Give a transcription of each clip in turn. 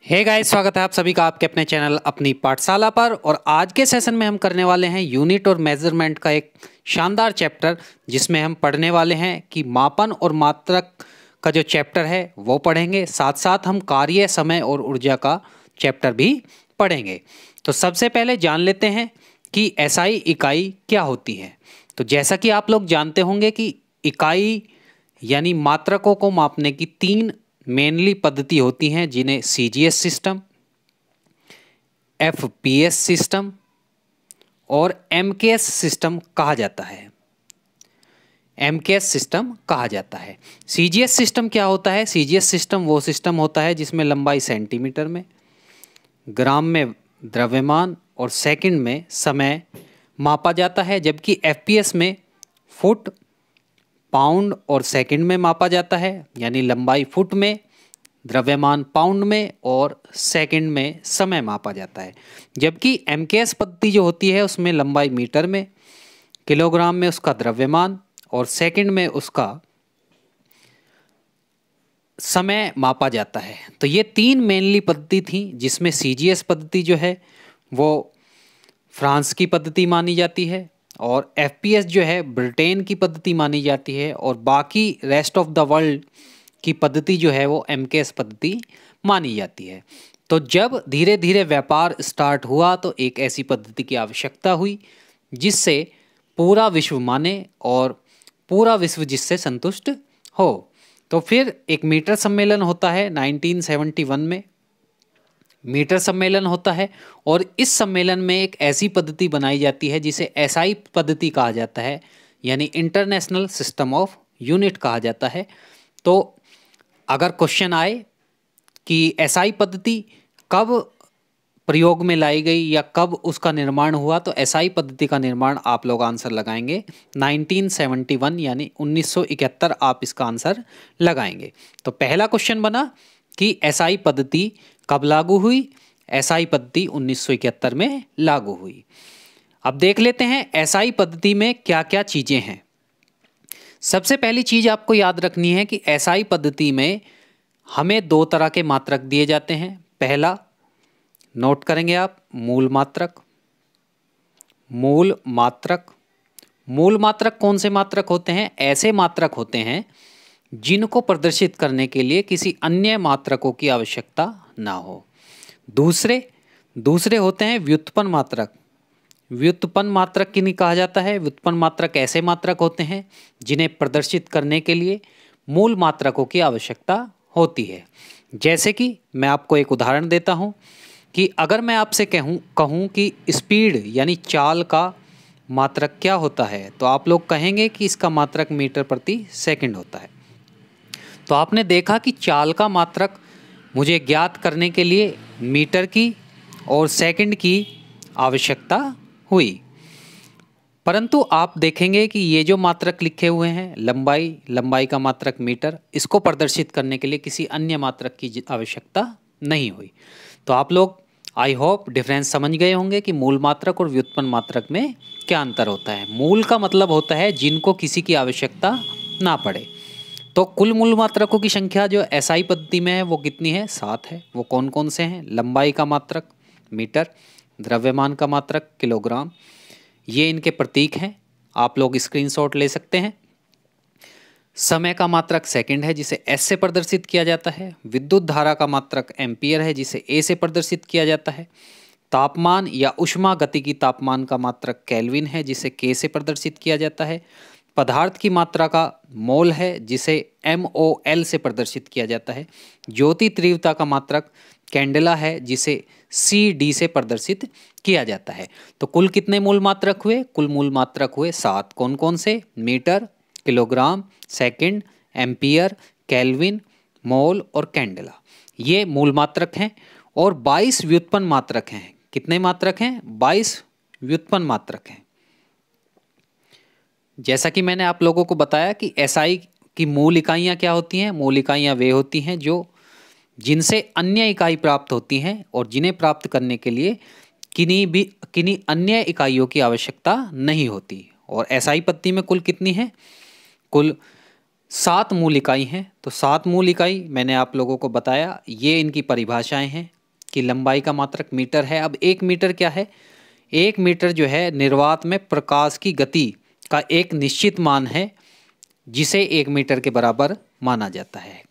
Hey guys, स्वागत है आप सभी का आपके अपने चैनल अपनी पाठशाला पर। और आज के सेशन में हम करने वाले हैं यूनिट और मेजरमेंट का एक शानदार चैप्टर, जिसमें हम पढ़ने वाले हैं कि मापन और मात्रक का जो चैप्टर है वो पढ़ेंगे। साथ साथ हम कार्य, समय और ऊर्जा का चैप्टर भी पढ़ेंगे। तो सबसे पहले जान लेते हैं कि एसआई इकाई क्या होती है। तो जैसा कि आप लोग जानते होंगे कि इकाई यानी मात्रकों को मापने की तीन मेनली पद्धति होती हैं, जिन्हें सीजीएस सिस्टम, एफपीएस सिस्टम और एमकेएस सिस्टम कहा जाता है। एमकेएस सिस्टम कहा जाता है। सीजीएस सिस्टम क्या होता है? सीजीएस सिस्टम वो सिस्टम होता है जिसमें लंबाई सेंटीमीटर में, ग्राम में द्रव्यमान और सेकंड में समय मापा जाता है, जबकि एफपीएस में फुट, पाउंड और सेकंड में मापा जाता है, यानी लंबाई फुट में, द्रव्यमान पाउंड में और सेकंड में समय मापा जाता है। जबकि एमकेएस पद्धति जो होती है उसमें लंबाई मीटर में, किलोग्राम में उसका द्रव्यमान और सेकंड में उसका समय मापा जाता है। तो ये तीन मेनली पद्धति थी, जिसमें सीजीएस पद्धति जो है वो फ्रांस की पद्धति मानी जाती है और एफपीएस जो है ब्रिटेन की पद्धति मानी जाती है, और बाकी रेस्ट ऑफ द वर्ल्ड की पद्धति जो है वो एमकेएस पद्धति मानी जाती है। तो जब धीरे धीरे व्यापार स्टार्ट हुआ तो एक ऐसी पद्धति की आवश्यकता हुई जिससे पूरा विश्व माने और पूरा विश्व जिससे संतुष्ट हो। तो फिर एक मीटर सम्मेलन होता है 1971 में। मीटर सम्मेलन होता है और इस सम्मेलन में एक ऐसी पद्धति बनाई जाती है जिसे एसआई पद्धति कहा जाता है, यानी इंटरनेशनल सिस्टम ऑफ यूनिट कहा जाता है। तो अगर क्वेश्चन आए कि एसआई पद्धति कब प्रयोग में लाई गई या कब उसका निर्माण हुआ, तो एसआई पद्धति का निर्माण आप लोग आंसर लगाएंगे 1971 यानी 1971 आप इसका आंसर लगाएंगे। तो पहला क्वेश्चन बना कि एसआई पद्धति कब लागू हुई? एसआई पद्धति 1971 में लागू हुई। अब देख लेते हैं एसआई पद्धति में क्या क्या चीजें हैं। सबसे पहली चीज आपको याद रखनी है कि एसआई पद्धति में हमें दो तरह के मात्रक दिए जाते हैं। पहला नोट करेंगे आप, मूल मात्रक। मूल मात्रक, मूल मात्रक कौन से मात्रक होते हैं? ऐसे मात्रक होते हैं जिनको प्रदर्शित करने के लिए किसी अन्य मात्रकों की आवश्यकता ना हो। दूसरे होते हैं व्युत्पन्न मात्रक। व्युत्पन्न मात्रक किन्हें कहा जाता है? व्युत्पन्न मात्रक ऐसे मात्रक होते हैं जिन्हें प्रदर्शित करने के लिए मूल मात्रकों की आवश्यकता होती है। जैसे कि मैं आपको एक उदाहरण देता हूं कि अगर मैं आपसे कहूं कि स्पीड यानी चाल का मात्रक क्या होता है, तो आप लोग कहेंगे कि इसका मात्रक मीटर प्रति सेकंड होता है। तो आपने देखा कि चाल का मात्रक मुझे ज्ञात करने के लिए मीटर की और सेकंड की आवश्यकता हुई। परंतु आप देखेंगे कि ये जो मात्रक लिखे हुए हैं, लंबाई का मात्रक मीटर, इसको प्रदर्शित करने के लिए किसी अन्य मात्रक की आवश्यकता नहीं हुई। तो आप लोग आई होप डिफरेंस समझ गए होंगे कि मूल मात्रक और व्युत्पन्न मात्रक में क्या अंतर होता है। मूल का मतलब होता है जिनको किसी की आवश्यकता ना पड़े। तो कुल मूल मात्रकों की संख्या जो एसआई पद्धति में है वो कितनी है? 7 है। वो कौन कौन से हैं? लंबाई का मात्रक मीटर, द्रव्यमान का मात्रक किलोग्राम, ये इनके प्रतीक हैं, आप लोग स्क्रीनशॉट ले सकते हैं। समय का मात्रक सेकंड है जिसे एस से प्रदर्शित किया जाता है। विद्युत धारा का मात्रक एम्पियर है जिसे ए से प्रदर्शित किया जाता है। तापमान या ऊष्मा गतिकी तापमान का मात्रक केल्विन है जिसे के से प्रदर्शित किया जाता है। पदार्थ की मात्रा का मोल है जिसे MOL से प्रदर्शित किया जाता है। ज्योति तीव्रता का मात्रक कैंडेला है जिसे CD से प्रदर्शित किया जाता है। तो कुल कितने मूल मात्रक हुए? कुल मूल मात्रक हुए 7। कौन कौन से? Metre, kilogram, second, ampere, kelvin, mole और कैंडेला, ये मूल मात्रक हैं। और 22 व्युत्पन्न मात्रक हैं। कितने मात्रक हैं? 22 व्युत्पन्न मात्रक हैं। जैसा कि मैंने आप लोगों को बताया कि एसआई की मूल इकाइयाँ क्या होती हैं? मूल इकाइयाँ वे होती हैं जिनसे अन्य इकाई प्राप्त होती हैं और जिन्हें प्राप्त करने के लिए किन्हीं अन्य इकाइयों की आवश्यकता नहीं होती। और एसआई पद्धति में कुल कितनी है? कुल 7 मूल इकाई हैं। तो 7 मूल इकाई मैंने आप लोगों को बताया, ये इनकी परिभाषाएं हैं कि लंबाई का मात्रक मीटर है। अब 1 मीटर क्या है? 1 मीटर जो है निर्वात में प्रकाश की गति का एक निश्चित मान है, जिसे 1 मीटर के बराबर माना जाता है।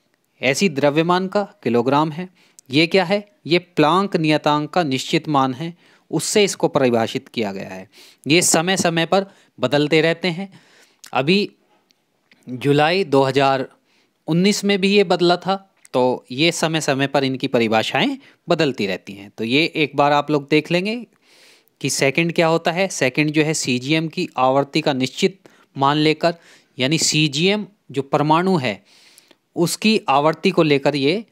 ऐसी द्रव्यमान का किलोग्राम है। ये क्या है? ये प्लांक नियतांक का निश्चित मान है, उससे इसको परिभाषित किया गया है। ये समय समय पर बदलते रहते हैं। अभी जुलाई 2019 में भी ये बदला था, तो ये समय समय पर इनकी परिभाषाएं बदलती रहती हैं। तो ये एक बार आप लोग देख लेंगे कि सेकंड क्या होता है। सेकंड जो है सीजीएम की आवर्ती का निश्चित मान लेकर, यानी सीजीएम जो परमाणु है उसकी आवर्ती को लेकर ये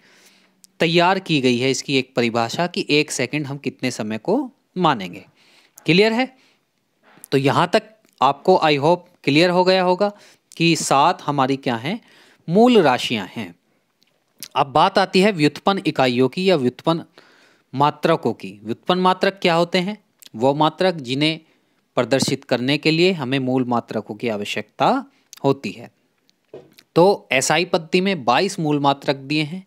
तैयार की गई है इसकी एक परिभाषा कि 1 सेकंड हम कितने समय को मानेंगे। क्लियर है? तो यहाँ तक आपको आई होप क्लियर हो गया होगा कि 7 हमारी क्या हैं? मूल राशियां हैं। अब बात आती है व्युत्पन्न इकाइयों की या व्युत्पन्न मात्रकों की। व्युत्पन्न मात्रक क्या होते हैं? वो मात्रक जिन्हें प्रदर्शित करने के लिए हमें मूल मात्रकों की आवश्यकता होती है। तो एसआई पद्धति में 22 मूल मात्रक दिए हैं।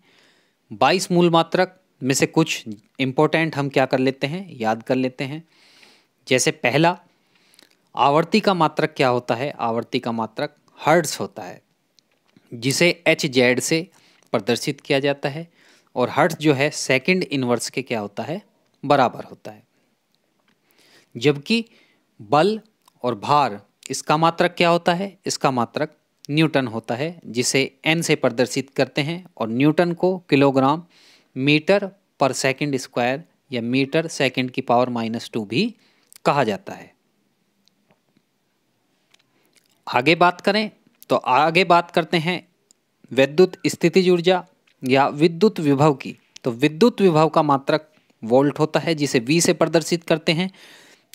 22 मूल मात्रक में से कुछ इंपॉर्टेंट हम क्या कर लेते हैं? याद कर लेते हैं। जैसे पहला, आवर्ती का मात्रक क्या होता है? आवर्ती का मात्रक हर्ट्ज होता है, जिसे एच जेड से प्रदर्शित किया जाता है। और हर्ट्ज जो है सेकंड इनवर्स के क्या होता है? बराबर होता है। जबकि बल और भार, इसका मात्रक क्या होता है? इसका मात्रक न्यूटन होता है, जिसे एन से प्रदर्शित करते हैं। और न्यूटन को किलोग्राम मीटर पर सेकंड स्क्वायर या मीटर सेकंड की पावर -2 भी कहा जाता है। आगे बात करें तो आगे बात करते हैं विद्युत स्थितिज ऊर्जा या विद्युत विभव की। तो विद्युत विभव का मात्रक वोल्ट होता है, जिसे V से प्रदर्शित करते हैं।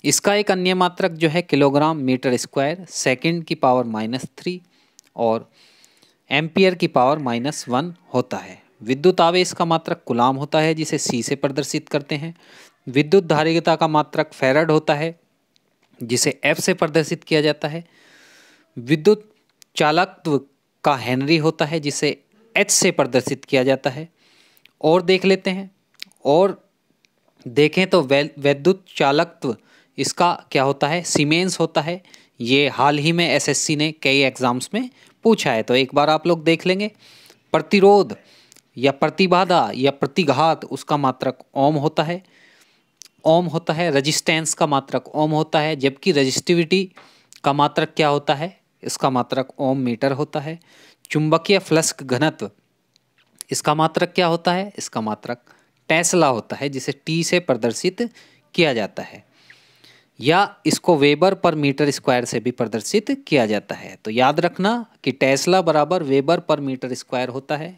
इसका एक अन्य मात्रक जो है किलोग्राम मीटर स्क्वायर सेकंड की पावर -3 और एम्पियर की पावर -1 होता है। विद्युत आवेश का मात्रक कूलाम होता है, जिसे C से प्रदर्शित करते हैं। विद्युत धारिता का मात्रक फैराड होता है, जिसे F से प्रदर्शित किया जाता है। विद्युत चालकत्व का हेनरी होता है, जिसे H से प्रदर्शित किया जाता है। और देख लेते हैं, और देखें तो विद्युत चालकत्व इसका क्या होता है? सीमेंस होता है। ये हाल ही में एसएससी ने कई एग्जाम्स में पूछा है, तो एक बार आप लोग देख लेंगे। प्रतिरोध या प्रतिबाधा या प्रतिघात, उसका मात्रक ओम होता है। ओम होता है। रेजिस्टेंस का मात्रक ओम होता है, जबकि रेजिस्टिविटी का मात्रक क्या होता है? इसका मात्रक ओम मीटर होता है। चुंबकीय फ्लक्स घनत्व, इसका मात्रक क्या होता है? इसका मात्रक टेस्ला होता है, जिसे टी से प्रदर्शित किया जाता है, या इसको वेबर पर मीटर स्क्वायर से भी प्रदर्शित किया जाता है। तो याद रखना कि टेस्ला बराबर वेबर पर मीटर स्क्वायर होता है,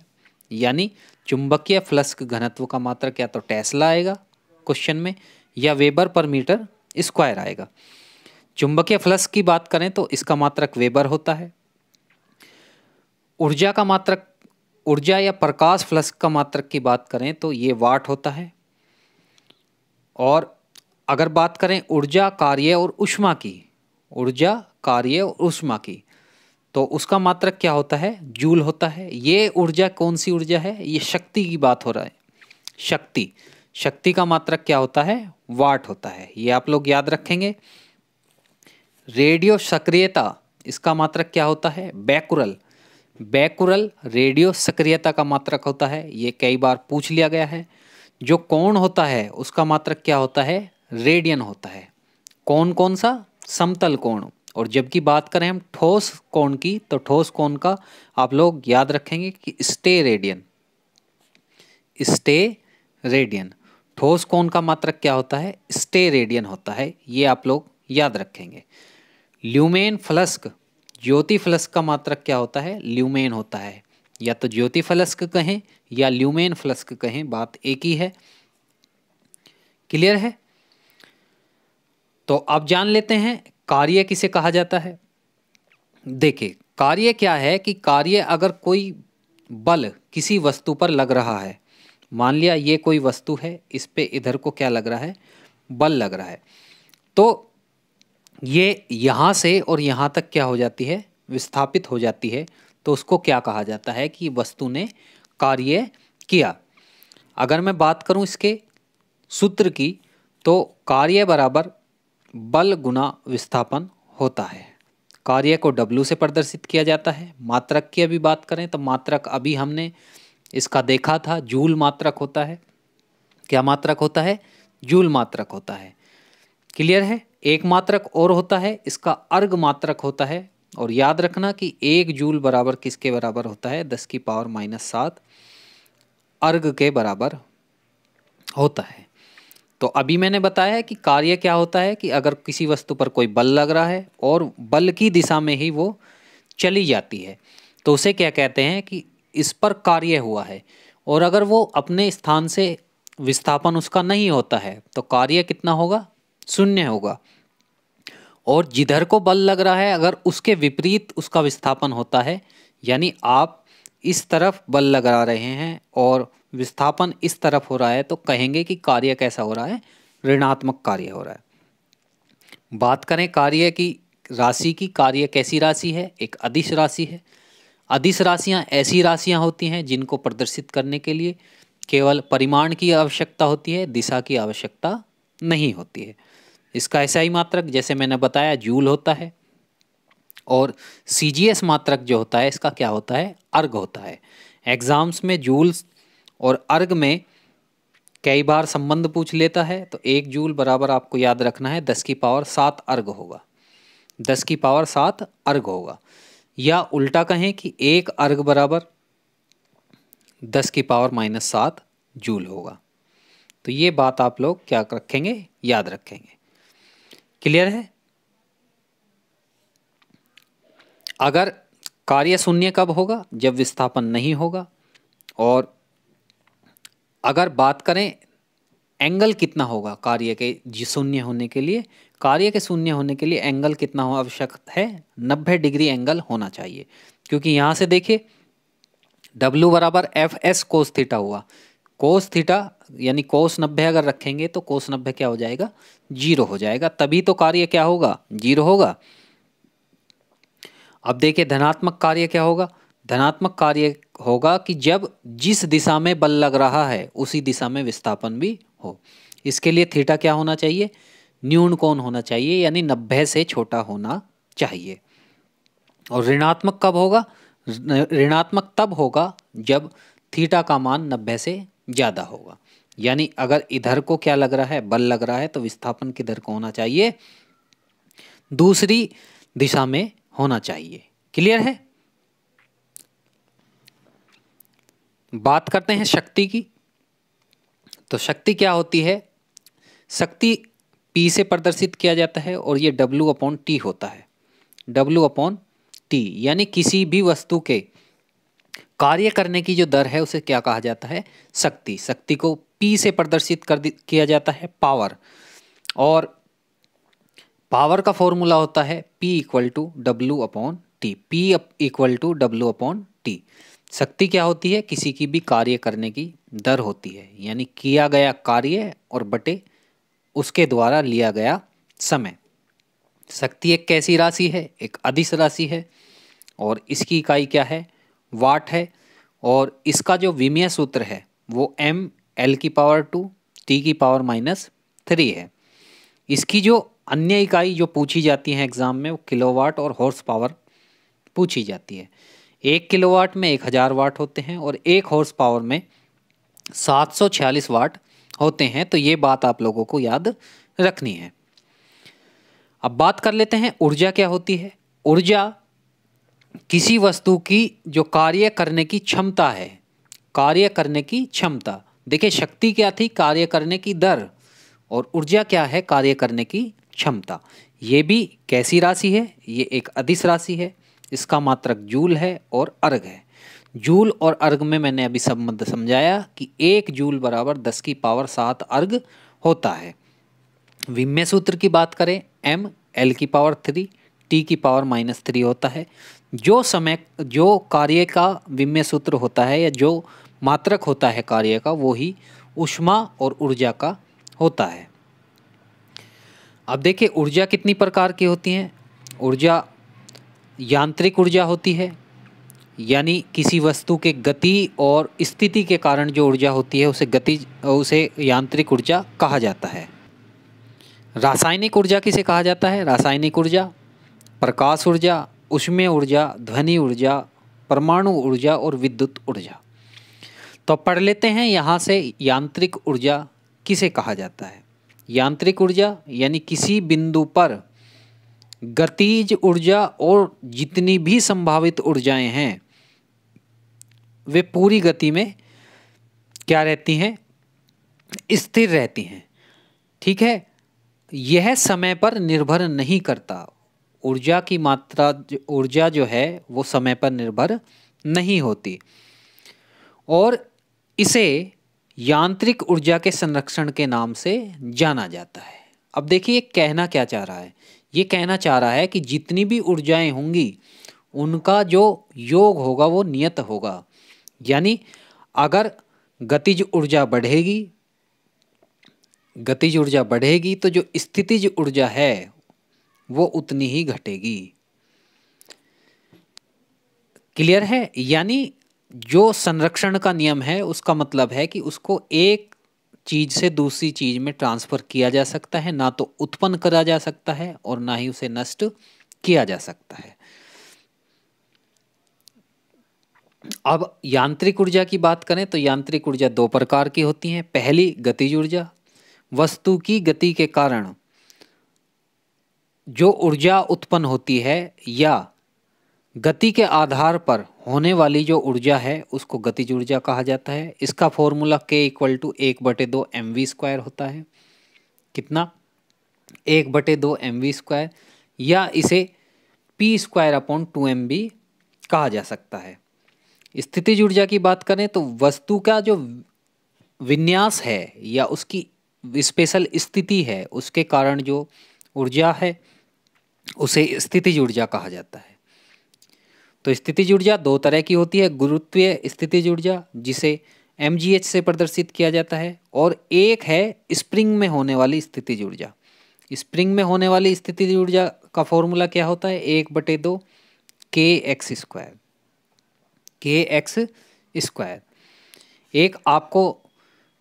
यानी चुंबकीय फ्लक्स घनत्व का मात्रक या तो टेस्ला आएगा क्वेश्चन में, या वेबर पर मीटर स्क्वायर आएगा। चुंबकीय फ्लक्स की बात करें तो इसका मात्रक वेबर होता है। ऊर्जा का मात्रक, ऊर्जा या प्रकाश फ्लक्स का मात्रक की बात करें तो ये वाट होता है। और अगर बात करें ऊर्जा कार्य और ऊष्मा की, ऊर्जा कार्य और ऊष्मा की, तो उसका मात्रक क्या होता है? जूल होता है। ये ऊर्जा कौन सी ऊर्जा है? ये शक्ति की बात हो रहा है। शक्ति, शक्ति का मात्रक क्या होता है? वाट होता है। ये आप लोग याद रखेंगे। रेडियो सक्रियता, इसका मात्रक क्या होता है? बैकुरल। बैकुरल रेडियो सक्रियता का मात्रक होता है, ये कई बार पूछ लिया गया है। जो कोण होता है उसका मात्रक क्या होता है? रेडियन होता है। कोण कौन सा? समतल कोण। और जबकि बात करें हम ठोस कोण की, तो ठोस कोण का आप लोग याद रखेंगे कि स्टे रेडियन। Stay radian. ठोस कोण का मात्रक क्या होता है? स्टे रेडियन होता है। ये आप लोग याद रखेंगे। ल्यूमेन फ्लस्क, ज्योति फ्लस्क का मात्रक क्या होता है? ल्यूमेन होता है। या तो ज्योति फ्लस्क कहें या ल्यूमेन फ्लस्क कहें, बात एक ही है। क्लियर है? तो अब जान लेते हैं कार्य किसे कहा जाता है। देखिए, कार्य क्या है कि कार्य, अगर कोई बल किसी वस्तु पर लग रहा है, मान लिया ये कोई वस्तु है, इस पे इधर को क्या लग रहा है? बल लग रहा है, तो ये यहाँ से और यहाँ तक क्या हो जाती है? विस्थापित हो जाती है। तो उसको क्या कहा जाता है कि वस्तु ने कार्य किया। अगर मैं बात करूं इसके सूत्र की, तो कार्य बराबर बल गुना विस्थापन होता है। कार्य को W से प्रदर्शित किया जाता है। मात्रक की अभी बात करें तो मात्रक अभी हमने इसका देखा था, जूल मात्रक होता है। क्या मात्रक होता है? जूल मात्रक होता है। क्लियर है? एक मात्रक और होता है, इसका अर्ग मात्रक होता है। और याद रखना कि 1 जूल बराबर किसके बराबर होता है? 10⁻⁷ अर्ग के बराबर होता है। तो अभी मैंने बताया कि कार्य क्या होता है कि अगर किसी वस्तु पर कोई बल लग रहा है और बल की दिशा में ही वो चली जाती है, तो उसे क्या कहते हैं कि इस पर कार्य हुआ है। और अगर वो अपने स्थान से विस्थापन उसका नहीं होता है तो कार्य कितना होगा? 0 होगा। और जिधर को बल लग रहा है अगर उसके विपरीत उसका विस्थापन होता है, यानी आप इस तरफ बल लगा रहे हैं और विस्थापन इस तरफ हो रहा है, तो कहेंगे कि कार्य कैसा हो रहा है? ऋणात्मक कार्य हो रहा है। बात करें कार्य की राशि की, कार्य कैसी राशि है? एक अदिश राशि है। अदिश राशियां ऐसी राशियां होती हैं जिनको प्रदर्शित करने के लिए केवल परिमाण की आवश्यकता होती है, दिशा की आवश्यकता नहीं होती है। इसका ऐसा ही मात्रक जैसे मैंने बताया जूल होता है। और CGS मात्रक जो होता है इसका क्या होता है? अर्ग होता है। एग्जाम्स में जूल्स और अर्ग में कई बार संबंध पूछ लेता है, तो 1 जूल बराबर आपको याद रखना है 10⁻⁷ अर्ग होगा। 10⁻⁷ अर्ग होगा। या उल्टा कहें कि 1 अर्ग बराबर 10⁻⁷ जूल होगा। तो ये बात आप लोग क्या रखेंगे? याद रखेंगे। क्लियर है? अगर कार्य शून्य कब होगा? जब विस्थापन नहीं होगा। और अगर बात करें एंगल कितना होगा कार्य के शून्य होने के लिए? कार्य के शून्य होने के लिए एंगल कितना हो आवश्यक है? 90 डिग्री एंगल होना चाहिए। क्योंकि यहाँ से देखिए W बराबर FS कोस थीटा हुआ। कोस थीटा यानी कोस 90 अगर रखेंगे तो कोस 90 क्या हो जाएगा? 0 हो जाएगा। तभी तो कार्य क्या होगा? 0 होगा। अब देखिए धनात्मक कार्य क्या होगा? धनात्मक कार्य होगा कि जब जिस दिशा में बल लग रहा है उसी दिशा में विस्थापन भी हो। इसके लिए थीटा क्या होना चाहिए? न्यून कोण होना चाहिए, यानी 90 से छोटा होना चाहिए। और ऋणात्मक कब होगा? ऋणात्मक तब होगा जब थीटा का मान 90 से ज़्यादा होगा। यानी अगर इधर को क्या लग रहा है? बल लग रहा है, तो विस्थापन किधर को होना चाहिए? दूसरी दिशा में होना चाहिए। क्लियर है? बात करते हैं शक्ति की। तो शक्ति क्या होती है? शक्ति P से प्रदर्शित किया जाता है और ये W/T होता है। W/T यानी किसी भी वस्तु के कार्य करने की जो दर है उसे क्या कहा जाता है? शक्ति। शक्ति को P से प्रदर्शित किया जाता है, पावर। और पावर का फॉर्मूला होता है P = W/T। P = W/T। शक्ति क्या होती है? किसी की भी कार्य करने की दर होती है, यानी किया गया कार्य और बटे उसके द्वारा लिया गया समय। शक्ति एक कैसी राशि है? एक अदिश राशि है। और इसकी इकाई क्या है? वाट है। और इसका जो विमीय सूत्र है वो mL⁻², T⁻³ है। इसकी जो अन्य इकाई जो पूछी जाती है एग्जाम में वो किलोवाट और हॉर्स पावर पूछी जाती है। 1 किलोवाट में 1000 वाट होते हैं और 1 हॉर्स पावर में 746 वाट होते हैं। तो ये बात आप लोगों को याद रखनी है। अब बात कर लेते हैं ऊर्जा क्या होती है। ऊर्जा किसी वस्तु की जो कार्य करने की क्षमता है, कार्य करने की क्षमता। देखिए शक्ति क्या थी? कार्य करने की दर। और ऊर्जा क्या है? कार्य करने की क्षमता। ये भी कैसी राशि है? ये एक अदिश राशि है। इसका मात्रक जूल है और अर्ग है। जूल और अर्ग में मैंने अभी संबंध समझाया कि 1 जूल बराबर 10⁻⁷ अर्ग होता है। विमीय सूत्र की बात करें mL⁻³ T⁻³ होता है। जो कार्य का विमीय सूत्र होता है या जो मात्रक होता है कार्य का, वो ही ऊष्मा और ऊर्जा का होता है। अब देखिए ऊर्जा कितनी प्रकार की होती है। ऊर्जा यांत्रिक ऊर्जा होती है, यानी किसी वस्तु के गति और स्थिति के कारण जो ऊर्जा होती है उसे यांत्रिक ऊर्जा कहा जाता है। रासायनिक ऊर्जा किसे कहा जाता है? रासायनिक ऊर्जा, प्रकाश ऊर्जा, ऊष्मीय ऊर्जा, ध्वनि ऊर्जा, परमाणु ऊर्जा और विद्युत ऊर्जा। तो पढ़ लेते हैं यहाँ से यांत्रिक ऊर्जा किसे कहा जाता है। यांत्रिक ऊर्जा यानी किसी बिंदु पर गतिज ऊर्जा और जितनी भी संभावित ऊर्जाएं हैं वे पूरी गति में क्या रहती हैं? स्थिर रहती हैं। ठीक है, यह समय पर निर्भर नहीं करता। ऊर्जा की मात्रा, ऊर्जा जो है वो समय पर निर्भर नहीं होती और इसे यांत्रिक ऊर्जा के संरक्षण के नाम से जाना जाता है। अब देखिए कहना क्या चाह रहा है। ये कहना चाह रहा है कि जितनी भी ऊर्जाएं होंगी उनका जो योग होगा वो नियत होगा। यानी अगर गतिज ऊर्जा बढ़ेगी तो जो स्थितिज ऊर्जा है वो उतनी ही घटेगी। क्लियर है? यानी जो संरक्षण का नियम है उसका मतलब है कि उसको एक चीज से दूसरी चीज में ट्रांसफर किया जा सकता है, ना तो उत्पन्न करा जा सकता है और ना ही उसे नष्ट किया जा सकता है। अब यांत्रिक ऊर्जा की बात करें तो यांत्रिक ऊर्जा दो प्रकार की होती हैं। पहली गतिज ऊर्जा, वस्तु की गति के कारण जो ऊर्जा उत्पन्न होती है या गति के आधार पर होने वाली जो ऊर्जा है उसको गतिज ऊर्जा कहा जाता है। इसका फॉर्मूला K = 1/2 mv² होता है। कितना? 1/2 mv², या इसे p²/2 mv कहा जा सकता है। स्थितिज ऊर्जा की बात करें तो वस्तु का जो विन्यास है या उसकी स्पेशल स्थिति है उसके कारण जो ऊर्जा है उसे स्थितिज ऊर्जा कहा जाता है। तो स्थितिज ऊर्जा दो तरह की होती है। गुरुत्वीय स्थितिज ऊर्जा जिसे mgh से प्रदर्शित किया जाता है और एक है स्प्रिंग में होने वाली स्थितिज ऊर्जा। स्प्रिंग में होने वाली स्थितिज ऊर्जा का फॉर्मूला क्या होता है? 1/2 kx²। kx²। एक आपको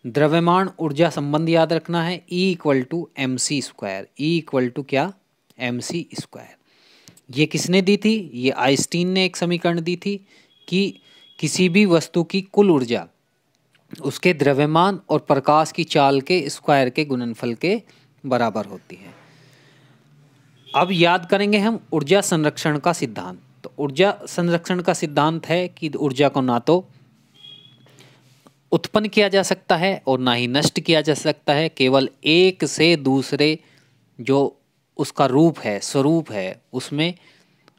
द्रव्यमान ऊर्जा संबंध याद रखना है, E = mc²। E = क्या? mc²। ये किसने दी थी? ये आइंस्टीन ने एक समीकरण दी थी कि किसी भी वस्तु की कुल ऊर्जा उसके द्रव्यमान और प्रकाश की चाल के स्क्वायर के गुणनफल के बराबर होती है। अब याद करेंगे हम ऊर्जा संरक्षण का सिद्धांत। तो ऊर्जा संरक्षण का सिद्धांत है कि ऊर्जा को ना तो उत्पन्न किया जा सकता है और ना ही नष्ट किया जा सकता है, केवल एक से दूसरे जो उसका रूप है, स्वरूप है, उसमें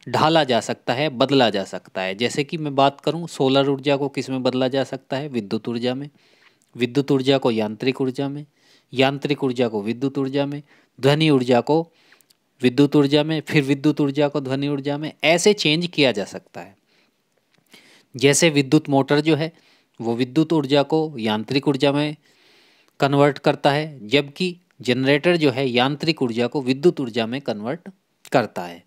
ढाला जा सकता है, बदला जा सकता है। जैसे कि मैं बात करूं सोलर ऊर्जा को किस में बदला जा सकता है? विद्युत ऊर्जा में, विद्युत ऊर्जा को यांत्रिक ऊर्जा में, यांत्रिक ऊर्जा को विद्युत ऊर्जा में, ध्वनि ऊर्जा को विद्युत ऊर्जा में, फिर विद्युत ऊर्जा को ध्वनि ऊर्जा में, ऐसे चेंज किया जा सकता है। जैसे विद्युत मोटर जो है वो विद्युत ऊर्जा को यांत्रिक ऊर्जा में कन्वर्ट करता है, जबकि जनरेटर जो है यांत्रिक ऊर्जा को विद्युत ऊर्जा में कन्वर्ट करता है।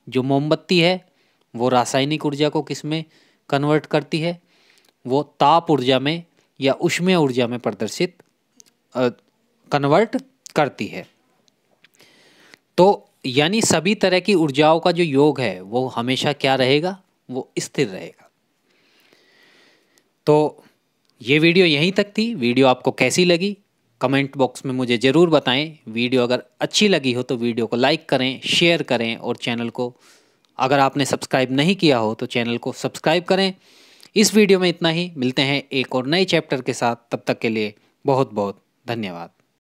जो मोमबत्ती है वो रासायनिक ऊर्जा को किस में कन्वर्ट करती है? वो ताप ऊर्जा में या ऊष्मीय ऊर्जा में प्रदर्शित कन्वर्ट करती है। तो यानी सभी तरह की ऊर्जाओं का जो योग है वो हमेशा क्या रहेगा? वो स्थिर रहेगा। तो ये वीडियो यहीं तक थी। वीडियो आपको कैसी लगी कमेंट बॉक्स में मुझे ज़रूर बताएं। वीडियो अगर अच्छी लगी हो तो वीडियो को लाइक करें, शेयर करें और चैनल को अगर आपने सब्सक्राइब नहीं किया हो तो चैनल को सब्सक्राइब करें। इस वीडियो में इतना ही। मिलते हैं एक और नए चैप्टर के साथ। तब तक के लिए बहुत बहुत धन्यवाद।